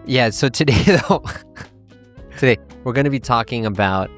Yeah, so today though, today we're going to be talking about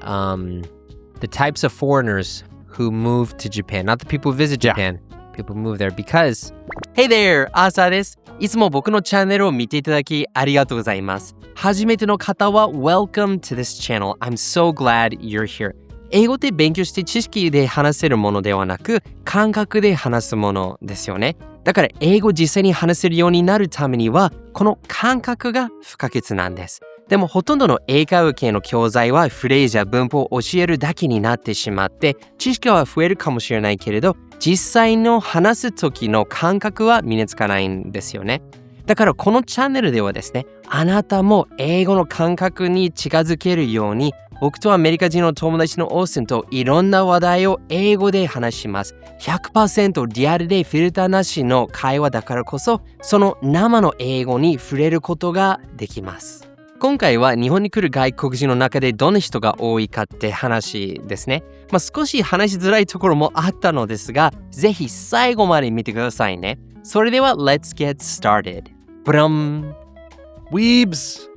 the types of foreigners who move to Japan. Not the people who visit Japan, people who move there because... Hey there! アーサーです。いつも僕のチャンネルを見ていただきありがとうございます。初めての方は Welcome to this channel. I'm so glad you're here. 英語って勉強して知識で話せるものではなく、感覚で話すものですよね。だから英語を実際に話せるようになるためには、この感覚が不可欠なんです。でもほとんどの英会話系の教材はフレーズや文法を教えるだけになってしまって、知識は増えるかもしれないけれど、実際の話す時の感覚は身につかないんですよね。だからこのチャンネルではですね、あなたも英語の感覚に近づけるように、僕とアメリカ人の友達のオースンといろんな話題を英語で話します。100% リアルでフィルターなしの会話だからこそ、その生の英語に触れることができます。今回は日本に来る外国人の中でどんな人が多いかって話ですね。少し話しづらいところもあったのですが、ぜひ最後まで見てくださいね。それでは Let's get started. Weebs.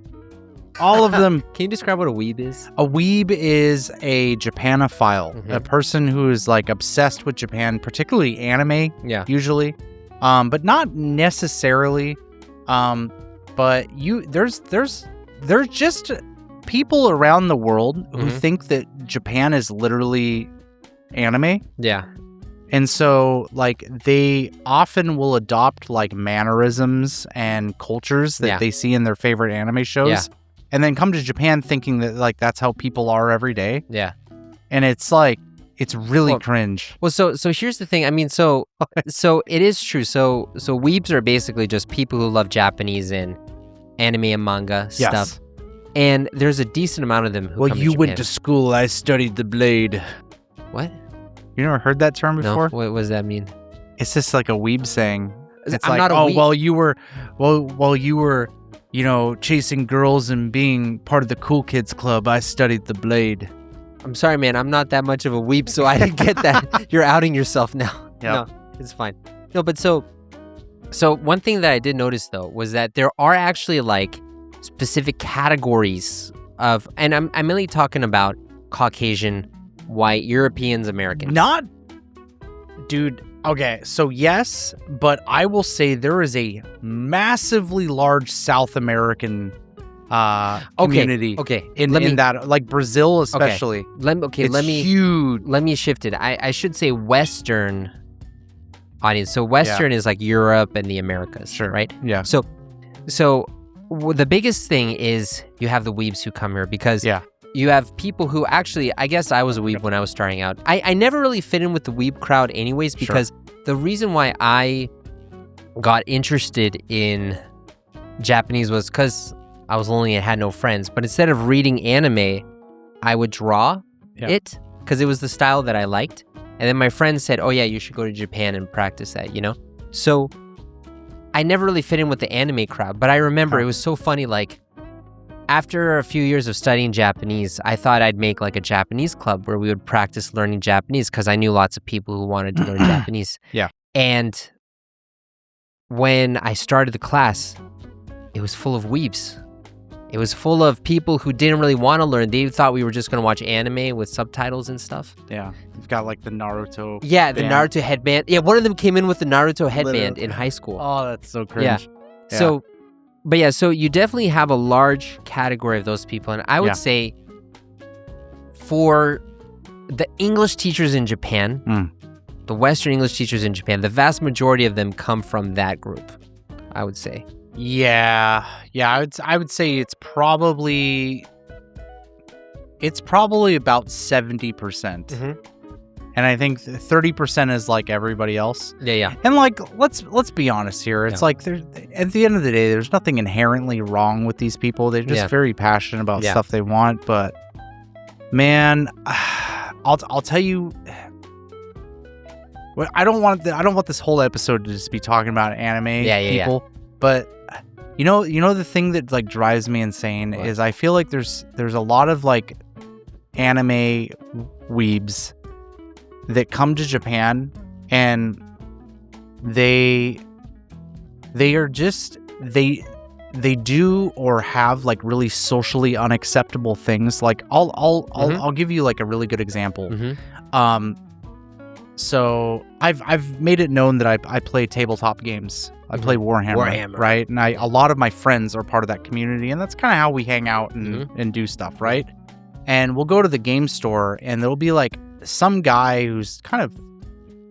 All of them. Can you describe what a weeb is? A weeb is a Japanophile, a person who is like obsessed with Japan, particularly anime, usually, but not necessarily. But there's just people around the world who think that Japan is literally anime. Yeah. And so, like, they often will adopt, like, mannerisms and cultures that they see in their favorite anime shows. And then come to Japan thinking that, like, that's how people are every day. Yeah. And it's, like, it's really cringe. Well, so here's the thing. I mean, so it is true. So weebs are basically just people who love Japanese and anime and manga stuff. And there's a decent amount of them who come to Japan. Well, you went to school. I studied the blade. What? You never heard that term before? No. What does that mean? It's just like a weeb saying. It's I'm like, not a weeb. while you were, you know, chasing girls and being part of the cool kids club, I studied the blade. I'm sorry, man. I'm not that much of a weeb, so I didn't get that. You're outing yourself now. Yep. No, it's fine. No, but so one thing that I did notice though was that there are actually like specific categories of, and I'm mainly talking about Caucasian, white, Europeans, Americans. Dude, okay, so yes, but I will say there is a massively large South American community in that, like Brazil especially. It's huge. Let me shift it. I should say Western audience. So Western is like Europe and the Americas, sure, right? Yeah. So the biggest thing is you have the weebs who come here because you have people who actually, I guess I was a weeb when I was starting out. I never really fit in with the weeb crowd anyways because the reason why I got interested in Japanese was because I was lonely and had no friends. But instead of reading anime, I would draw it because it was the style that I liked. And then my friend said, oh yeah, you should go to Japan and practice that, you know? So I never really fit in with the anime crowd, but I remember it was so funny, like, after a few years of studying Japanese, I thought I'd make like a Japanese club where we would practice learning Japanese because I knew lots of people who wanted to learn Japanese. Yeah. And when I started the class, it was full of weebs. It was full of people who didn't really want to learn. They thought we were just going to watch anime with subtitles and stuff. Yeah. You've got like the Naruto the Naruto headband. Yeah, one of them came in with the Naruto headband in high school. Oh, that's so cringe. Yeah. So you definitely have a large category of those people. And I would say for the English teachers in Japan, the Western English teachers in Japan, the vast majority of them come from that group, I would say. Yeah. I would say it's probably about 70%. And I think 30% is like everybody else. Yeah. And like, let's be honest here. It's like at the end of the day, there's nothing inherently wrong with these people. They're just very passionate about stuff they want. But man, I'll tell you, I don't want this whole episode to just be talking about anime people. But you know the thing that like drives me insane is I feel like there's a lot of like anime weebs that come to Japan and they are just they do or have like really socially unacceptable things. Like I'll give you like a really good example. So I've made it known that I play tabletop games. I play Warhammer, right? And a lot of my friends are part of that community, and that's kind of how we hang out and do stuff, right? And we'll go to the game store, and there'll be like some guy who's kind of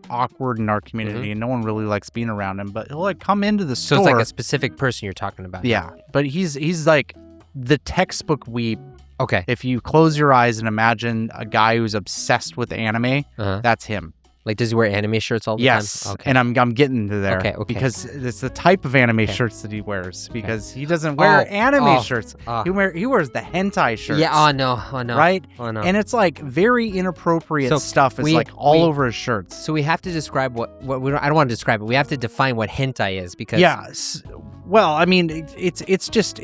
awkward in our community, and no one really likes being around him, but he'll like come into the store. So it's like a specific person you're talking about. Yeah, but he's like the textbook weeb. Okay. If you close your eyes and imagine a guy who's obsessed with anime, that's him. Like, does he wear anime shirts all the time? Yes, and I'm getting to there. Okay. Because it's the type of anime shirts that he wears. Because he doesn't wear anime shirts. He wears the hentai shirts. Yeah. Oh no. Right. Oh no. And it's like very inappropriate stuff. It's like all over his shirts. So we have to describe what we don't. I don't want to describe it. We have to define what hentai is because. Yeah. Well, I mean, it's just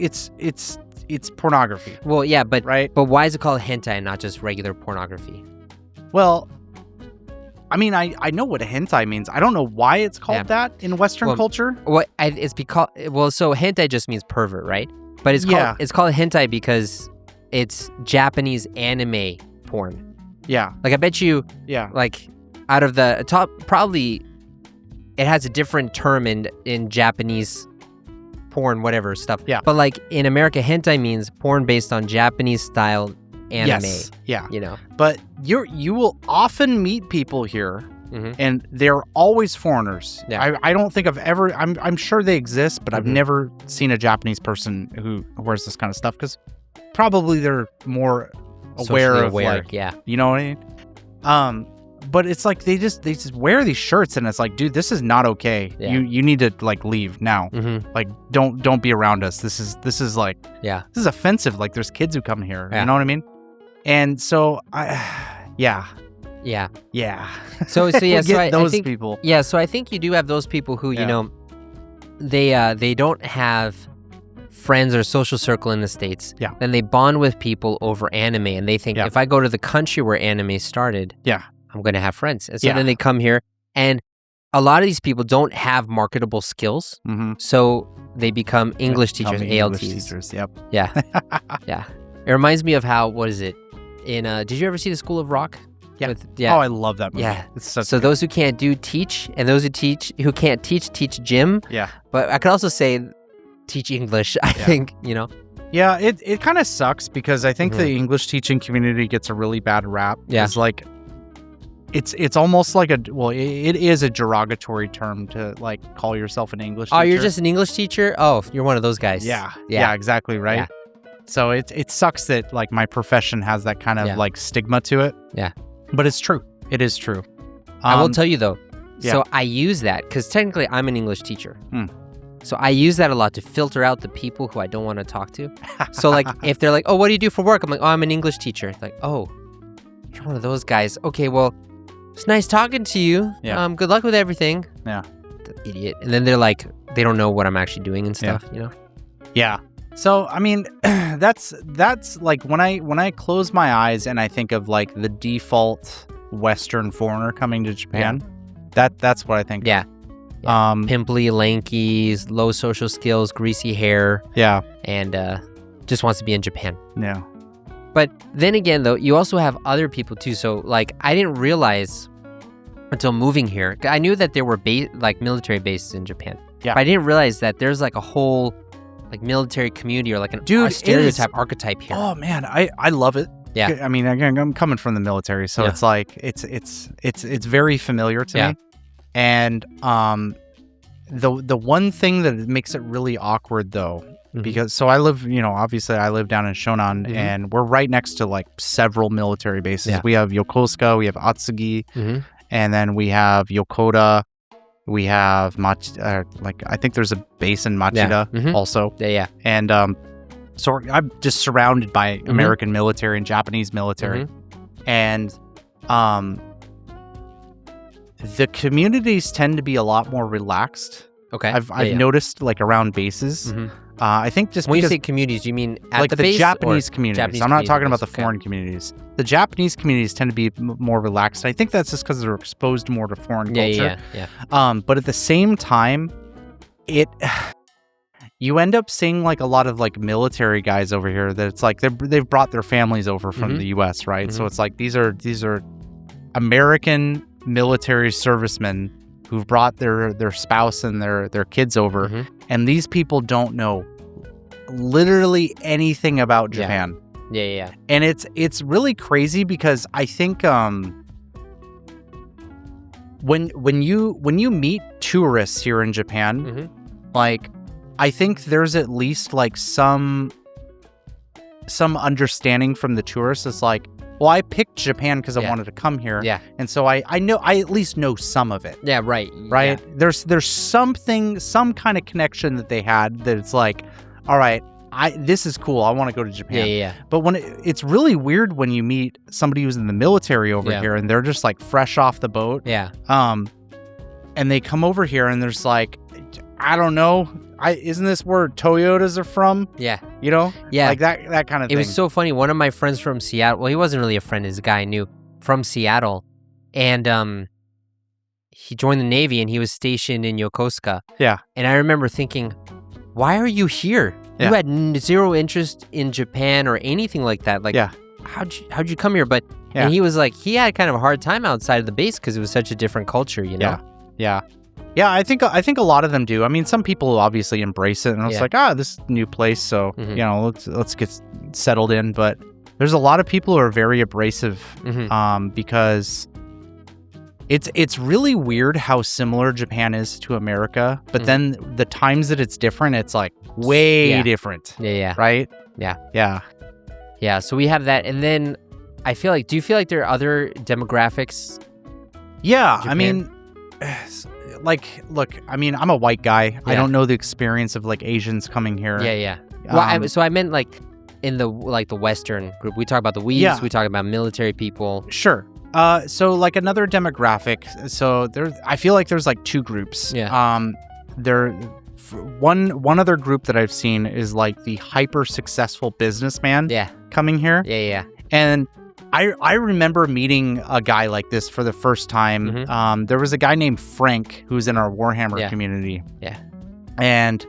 pornography. Well, yeah, but right. But why is it called hentai and not just regular pornography? Well, I mean, I know what a hentai means. I don't know why it's called that in Western culture. Well, it's because so hentai just means pervert, right? But it's called hentai because it's Japanese anime porn. Yeah. Like I bet you. Yeah. Like out of the top, probably it has a different term in Japanese porn, whatever stuff. Yeah. But like in America, hentai means porn based on Japanese style anime. Yes. Yeah. You know. But you will often meet people here, and they're always foreigners. Yeah. I don't think I've ever. I'm sure they exist, but I've never seen a Japanese person who wears this kind of stuff because probably they're more aware of like, you know what I mean? But it's like they just wear these shirts, and it's like, dude, this is not okay. Yeah. You need to like leave now. Like don't be around us. This is like this is offensive. Like there's kids who come here. You know what I mean? And so Yeah. So So I think people. Yeah, so I think you do have those people who, you know, they don't have friends or social circle in the States. Yeah. Then they bond with people over anime, and they think if I go to the country where anime started, I'm going to have friends. And so then they come here, and a lot of these people don't have marketable skills, so they become English teachers, ALTs. English teachers, yep. Yeah. Yeah. It reminds me of how, what is it? Did you ever see The School of Rock? Yeah. Oh, I love that movie. Yeah. It's so those who can't do teach, and those who can't teach gym. Yeah. But I could also say teach English, I think, you know. Yeah, it kind of sucks because I think the English teaching community gets a really bad rap. Yeah. It's like it's almost like it is a derogatory term to like call yourself an English teacher. Oh, you're just an English teacher? Oh, you're one of those guys. Yeah, exactly, right? Yeah. So it sucks that like my profession has that kind of like stigma to it. Yeah. But it's true. It is true. I will tell you though. So I use that because technically I'm an English teacher. So I use that a lot to filter out the people who I don't want to talk to. So like if they're like, oh, what do you do for work? I'm like, oh, I'm an English teacher. It's like, oh, you're one of those guys. Okay, well, it's nice talking to you. Yeah. Good luck with everything. Yeah. Idiot. And then they're like, they don't know what I'm actually doing and stuff, you know? Yeah. So, I mean, that's like when I close my eyes and I think of like the default Western foreigner coming to Japan, that's what I think. Yeah. Pimply, lanky, low social skills, greasy hair. Yeah. And just wants to be in Japan. Yeah. But then again, though, you also have other people too. So, like, I didn't realize until moving here. I knew that there were military bases in Japan. Yeah. But I didn't realize that there's like a whole like military community or like a stereotype archetype here. Oh man, I love it. Yeah. I mean, I'm coming from the military, so it's like it's very familiar to me. And the one thing that makes it really awkward though, because so I live, obviously I live down in Shonan, and we're right next to like several military bases. Yeah. We have Yokosuka, we have Atsugi, and then we have Yokota. We have I think there's a base in Machida also. Yeah. And so I'm just surrounded by American military and Japanese military. And the communities tend to be a lot more relaxed. Okay. I've noticed like around bases. I think just when because, you say communities, you mean at like the the base Japanese or communities. Japanese I'm not talking about the okay. foreign communities. The Japanese communities tend to be more relaxed. I think that's just because they're exposed more to foreign culture. Yeah. But at the same time, you end up seeing like a lot of like military guys over here that it's like they've brought their families over from the US, right? So it's like these are American military servicemen who've brought their spouse and their kids over, and these people don't know literally anything about Japan. Yeah. And it's really crazy because I think when you meet tourists here in Japan, like I think there's at least like some understanding from the tourists. It's like, well, I picked Japan because I wanted to come here. Yeah. And so I at least know some of it. Yeah, right. Right? Yeah. There's some kind of connection that they had that it's like, all right, this is cool. I want to go to Japan. Yeah. But when it's really weird when you meet somebody who's in the military over here and they're just like fresh off the boat. Yeah. And they come over here and there's like, I don't know. Isn't this where Toyotas are from? Yeah. You know? Yeah. Like that kind of thing. It was so funny. One of my friends from Seattle, well, he wasn't really a friend, he's a guy I knew from Seattle. And he joined the Navy and he was stationed in Yokosuka. Yeah. And I remember thinking, why are you here? Yeah. You had zero interest in Japan or anything like that. Like, how'd you come here? But and he was like, he had kind of a hard time outside of the base because it was such a different culture, you know? Yeah, I think a lot of them do. I mean, some people obviously embrace it and it's like, this is a new place, so you know, let's get settled in. But there's a lot of people who are very abrasive because it's really weird how similar Japan is to America, but then the times that it's different, it's like way different. Yeah. Right? Yeah. So we have that, and then I feel like, do you feel like there are other demographics? Yeah, Japan? I mean, like, look, I mean, I'm a white guy. I don't know the experience of like Asians coming here. Yeah. Well, so I meant like in the Western group. We talk about the weebs. We talk about military people. Sure. So like another demographic. So I feel like there's like two groups. Yeah. One other group that I've seen is like the hyper successful businessman. Coming here. Yeah. And I remember meeting a guy like this for the first time. There was a guy named Frank who's in our Warhammer community. Yeah. And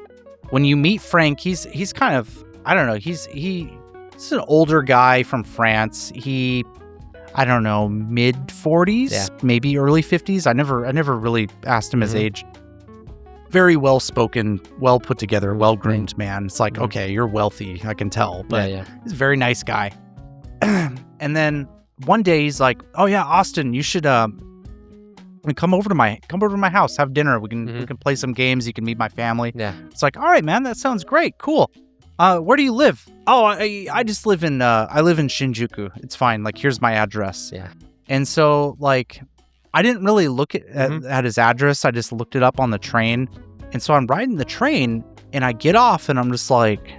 when you meet Frank, he's kind of, I don't know, he's an older guy from France. I don't know, mid 40s, maybe early 50s. I never really asked him his age. Very well spoken, well put together, well groomed man. It's like, okay, you're wealthy, I can tell, but he's a very nice guy. And then one day he's like, "Oh yeah, Austin, you should come over to my house, have dinner. We can play some games. You can meet my family." Yeah. It's like, "All right, man, that sounds great. Cool. Where do you live?" "Oh, I just live in I live in Shinjuku. It's fine. Like, here's my address." Yeah. And so like I didn't really look at his address. I just looked it up on the train. And so I'm riding the train and I get off and I'm just like,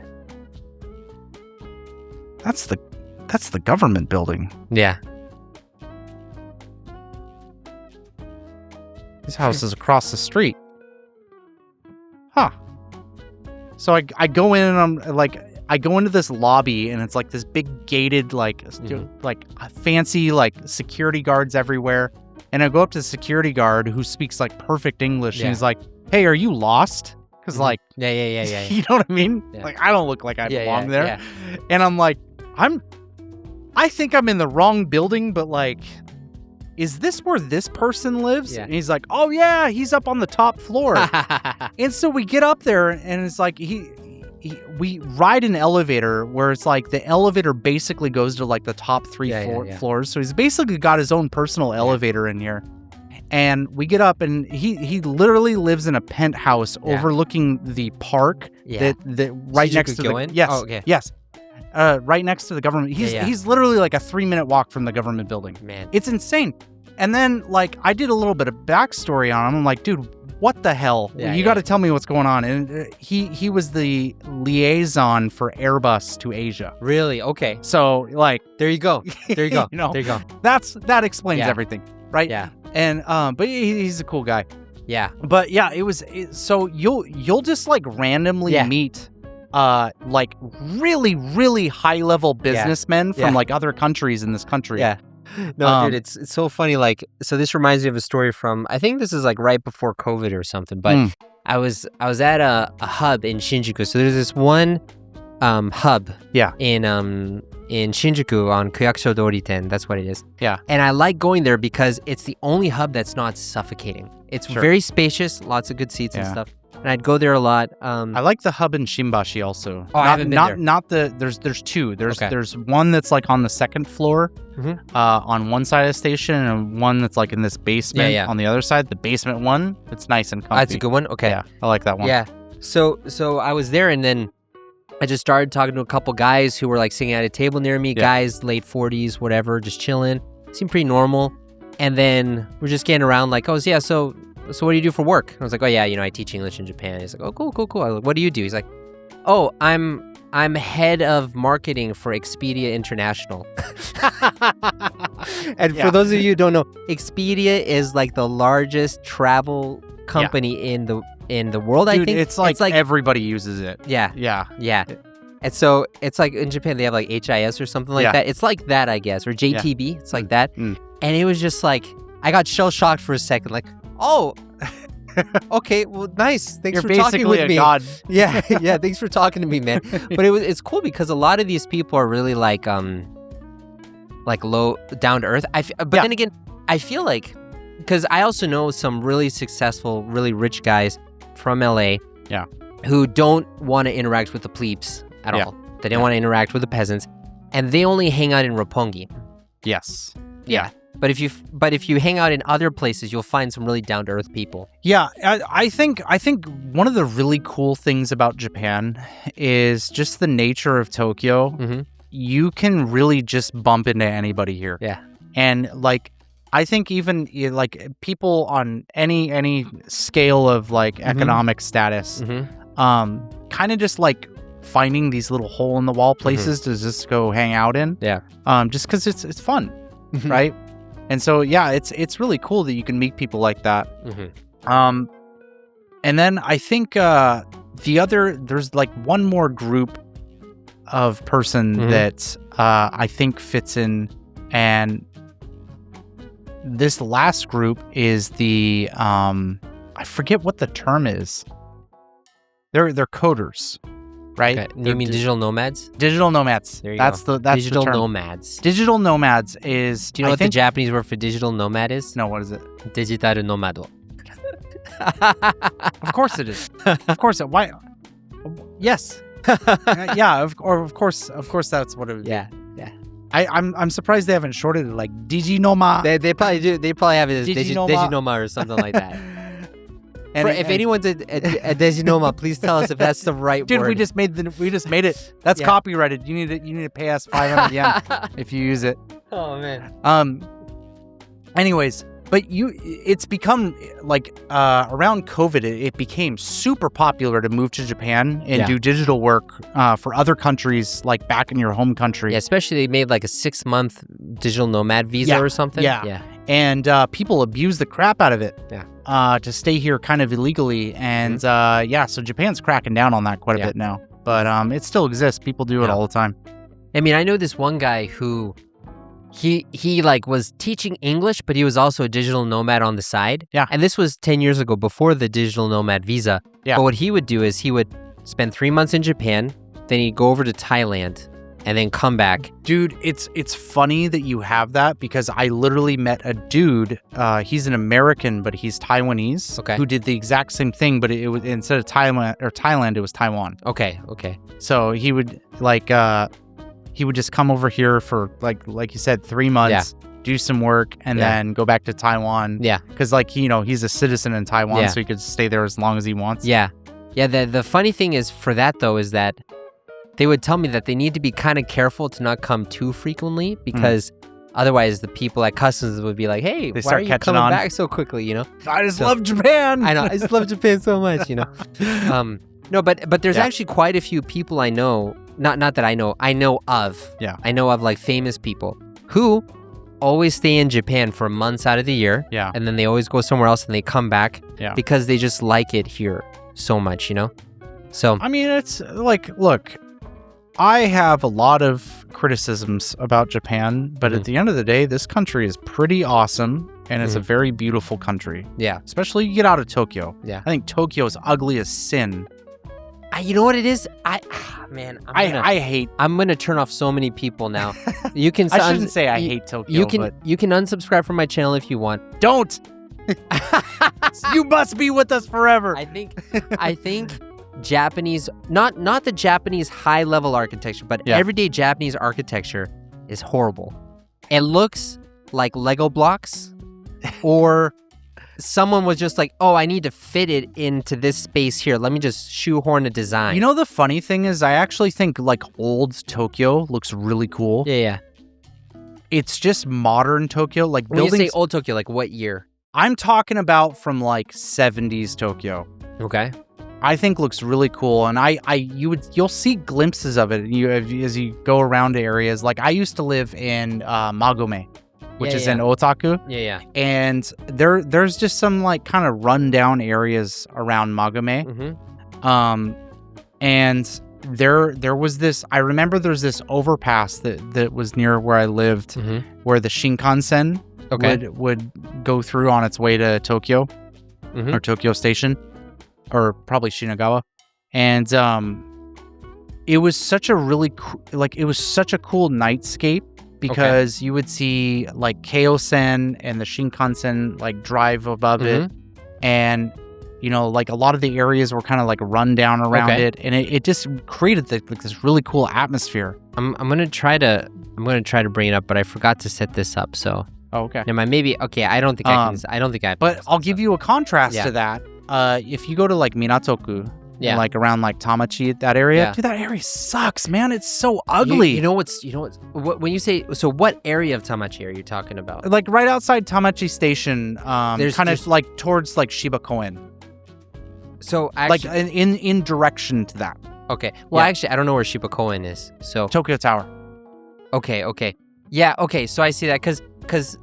that's the government building. Yeah. His house is across the street. Huh. So I go in and I'm like, I go into this lobby and it's like this big gated, like fancy, like security guards everywhere. And I go up to the security guard who speaks like perfect English. And he's like, "Hey, are you lost?" Because like, yeah. You know what I mean? Yeah. Like, I don't look like I belong there. Yeah. And I'm like, I think I'm in the wrong building, but like, is this where this person lives? Yeah. And he's like, "Oh yeah, he's up on the top floor." And so we get up there and it's like, we ride an elevator where it's like the elevator basically goes to like the top three floors. So he's basically got his own personal elevator in here. And we get up and he literally lives in a penthouse overlooking the park that right next to the Yes. Oh, okay. Yes. Right next to the government. He's literally like a 3-minute walk from the government building. Man. It's insane. And then like I did a little bit of backstory on him. I'm like, dude, what the hell? You got to tell me what's going on. And he was the liaison for Airbus to Asia. Really? Okay. So like, there you go. There you go. You know, there you go. That explains everything, right? Yeah. And but he's a cool guy. Yeah. But yeah, so you'll just like randomly meet like really, really high level businessmen from like other countries in this country. Yeah. No, dude, it's so funny. Like, so this reminds me of a story from, I think this is like right before COVID or something, but I was at a hub in Shinjuku. So there's this one hub in Shinjuku on Kuyakusho Doriten. That's what it is. Yeah. And I like going there because it's the only hub that's not suffocating. It's very spacious, lots of good seats and stuff. And I'd go there a lot. I like the hub in Shimbashi also. Oh, I haven't been there. Not there's two. There's one that's like on the second floor on one side of the station, and one that's like in this basement on the other side. The basement one, it's nice and comfy. That's a good one? Okay. Yeah, I like that one. Yeah. So I was there, and then I just started talking to a couple guys who were like sitting at a table near me, guys, late 40s, whatever, just chilling. Seemed pretty normal. And then we're just getting around like, oh, yeah, so what do you do for work? I was like, oh, yeah, I teach English in Japan. He's like, oh, cool. I was like, what do you do? He's like, oh, I'm head of marketing for Expedia International. And for those of you who don't know, Expedia is like the largest travel company in the world. Dude, I think it's like everybody uses it. Yeah. And so it's like in Japan they have like HIS or something like that. It's like that, I guess, or JTB. It's like that. And it was just like I got shell shocked for a second, like, oh, okay, well, nice. Thanks for talking with me. God. Yeah. Thanks for talking to me, man. But it's cool because a lot of these people are really like low, down to earth. Then again, I feel like because I also know some really successful, really rich guys from LA, who don't want to interact with the plebes at all. They don't want to interact with the peasants, and they only hang out in Roppongi. Yes. Yeah. But if you hang out in other places, you'll find some really down to earth people. Yeah, I think one of the really cool things about Japan is just the nature of Tokyo. Mm-hmm. You can really just bump into anybody here. Yeah. And like I think even like people on any scale of like economic status, kind of just like finding these little hole in the wall places to just go hang out in. Yeah. Just because it's fun, right? And so it's really cool that you can meet people like that. And then I think there's like one more group of person that I think fits in, and this last group is the I forget what the term is. They're coders, right? Okay. You mean digital nomads? Digital nomads. There you that's go. That's digital the term. nomads. Digital nomads is. Do you know what the Japanese word for digital nomad is? No, what is it? Digital nomado. Of course it is. Of course. Why? Yes. Of course that's what it would be. Yeah. I'm surprised they haven't shorted it like Diginoma. They probably do. They probably have it as Diginoma or something like that. If anyone's a Diginoma, please tell us if that's the right word. Dude, we just made it. That's copyrighted. You need to pay us 500 yen if you use it. Oh man. Anyways, but it's become like around COVID, it became super popular to move to Japan and do digital work for other countries, like back in your home country. Yeah, especially they made like a 6-month digital nomad visa or something. Yeah. And people abuse the crap out of it. To stay here kind of illegally. And so Japan's cracking down on that quite a bit now. But it still exists. People do it all the time. I mean, I know this one guy who he like was teaching English, but he was also a digital nomad on the side. Yeah. And this was 10 years ago before the digital nomad visa. Yeah. But what he would do is he would spend 3 months in Japan, then he'd go over to Thailand, and then come back. Dude, it's funny that you have that because I literally met a dude. He's an American, but he's Taiwanese. Okay. Who did the exact same thing, but it was instead of Thailand, it was Taiwan. Okay. So he would just come over here for like you said, 3 months, do some work, and then go back to Taiwan. Yeah. Because he's a citizen in Taiwan, so he could stay there as long as he wants. Yeah. The funny thing is for that though is that they would tell me that they need to be kind of careful to not come too frequently because otherwise the people at customs would be like, hey, why are you coming back so quickly, I just love Japan. I know. I just love Japan so much, No, but there's actually quite a few people I know, not that I know of. Yeah. I know of like famous people who always stay in Japan for months out of the year. Yeah. And then they always go somewhere else and they come back because they just like it here so much, So I mean, it's like, look, I have a lot of criticisms about Japan, but at the end of the day, this country is pretty awesome. and it's a very beautiful country. Yeah. Especially you get out of Tokyo. Yeah. I think Tokyo is ugly as sin. You know what it is? I hate. I'm gonna turn off so many people now. You can. I shouldn't say I hate Tokyo. You can unsubscribe from my channel if you want. Don't. You must be with us forever. I think Japanese, not the Japanese high level architecture, but everyday Japanese architecture is horrible. It looks like Lego blocks, or someone was just like, oh, I need to fit it into this space here. Let me just shoehorn a design. You know, the funny thing is, I actually think like old Tokyo looks really cool. Yeah. It's just modern Tokyo, like when buildings. You say old Tokyo, like what year? I'm talking about from like 70s Tokyo. Okay. I think looks really cool, and you'll see glimpses of it as you go around to areas. Like I used to live in Magome, which is in Otaku. Yeah. And there's just some like kind of rundown areas around Magome. And there was this. I remember there's this overpass that was near where I lived, where the Shinkansen would go through on its way to Tokyo or Tokyo Station. Or probably Shinagawa, and it was such a really it was such a cool nightscape because you would see like Keiosen and the Shinkansen like drive above it, and you know like a lot of the areas were kind of like run down around it, and it just created this really cool atmosphere. I'm gonna try to bring it up, but I forgot to set this up. So okay, maybe I don't think I can. I don't think I. But I'll give you a contrast to that. If you go to like Minatoku, like around like Tamachi, that area, dude, that area sucks, man. It's so ugly. You know what's when you say, so what area of Tamachi are you talking about? Like right outside Tamachi Station, kind of like towards like Shiba Koen. So actually, like in direction to that. Okay. Well, actually, I don't know where Shiba Koen is. So Tokyo Tower. Okay. Yeah. Okay. So I see that because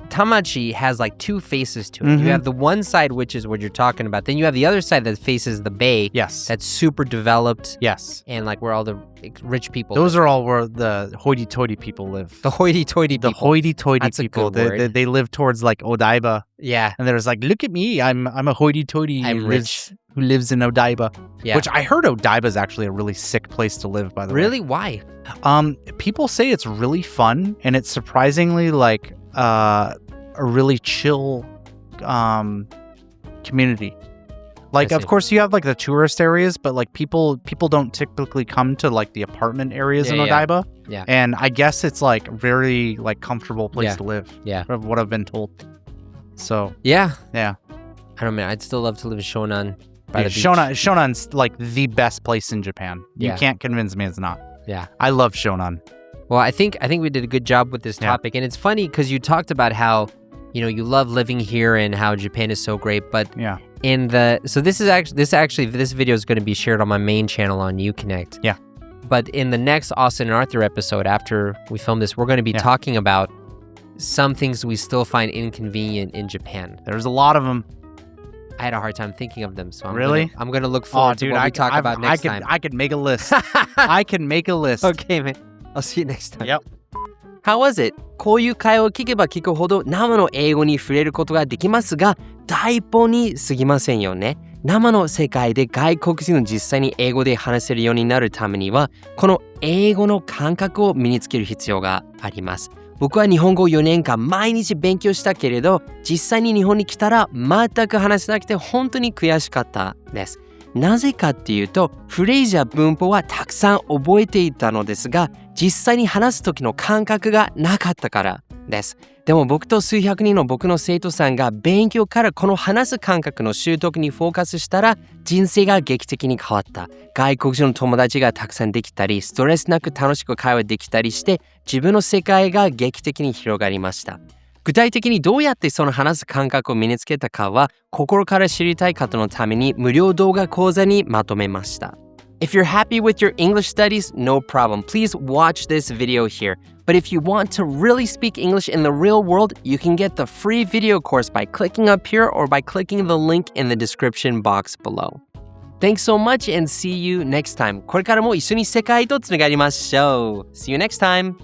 Tamachi has like two faces to it. You have the one side, which is what you're talking about. Then you have the other side that faces the bay. Yes. That's super developed. Yes. And like where all the rich people Those are all where the hoity-toity people live. The hoity-toity people. The hoity-toity That's people. A good word. They live towards like Odaiba. Yeah. And there's like, look at me. I'm a hoity-toity who lives in Odaiba. Yeah. Which I heard Odaiba is actually a really sick place to live, by the way. Really? Why? People say it's really fun, and it's surprisingly like a really chill community. Like, of course, you have like the tourist areas, but like people don't typically come to like the apartment areas in Odaiba. Yeah. And I guess it's like very like comfortable place to live. Yeah. From what I've been told. So yeah. I don't know. I'd still love to live in Shonan. By the beach. Shonan's like the best place in Japan. You can't convince me it's not. Yeah. I love Shonan. Well, I think we did a good job with this topic, and it's funny because you talked about how, you know, you love living here and how Japan is so great, but this video is going to be shared on my main channel on IU-Connect. Yeah. But in the next Austin and Arthur episode, after we film this, we're going to be talking about some things we still find inconvenient in Japan. There's a lot of them. I had a hard time thinking of them, so I'm going to look forward to what we talk about next time. I could make a list. I can make a list. Okay, man. I'll see you next time. Yep. How was it? こういう会話を聞けば聞くほど生の英語に触れることができますが、台本に過ぎませんよね。生の世界で外国人の実際に英語で話せるようになるためには、この英語の感覚を身につける必要があります。僕は日本語を4年間毎日勉強したけれど、実際に日本に来たら全く話せなくて本当に悔しかったです。なぜかっていうと、フレーズや文法はたくさん覚えていたのですが、実際に話す時の感覚がなかったからです。でも僕と数百人の僕の生徒さんが勉強からこの話す感覚の習得にフォーカスしたら、人生が劇的に変わった。外国人の友達がたくさんできたり、ストレスなく楽しく会話できたりして、自分の世界が劇的に広がりました。具体的にどうやってその話す感覚を身につけたかは、心から知りたい方のために無料動画講座にまとめました。If you're happy with your English studies, no problem. Please watch this video here. But if you want to really speak English in the real world, you can get the free video course by clicking up here or by clicking the link in the description box below. Thanks so much and see you next time. これからも一緒に世界とつながりましょう。See you next time.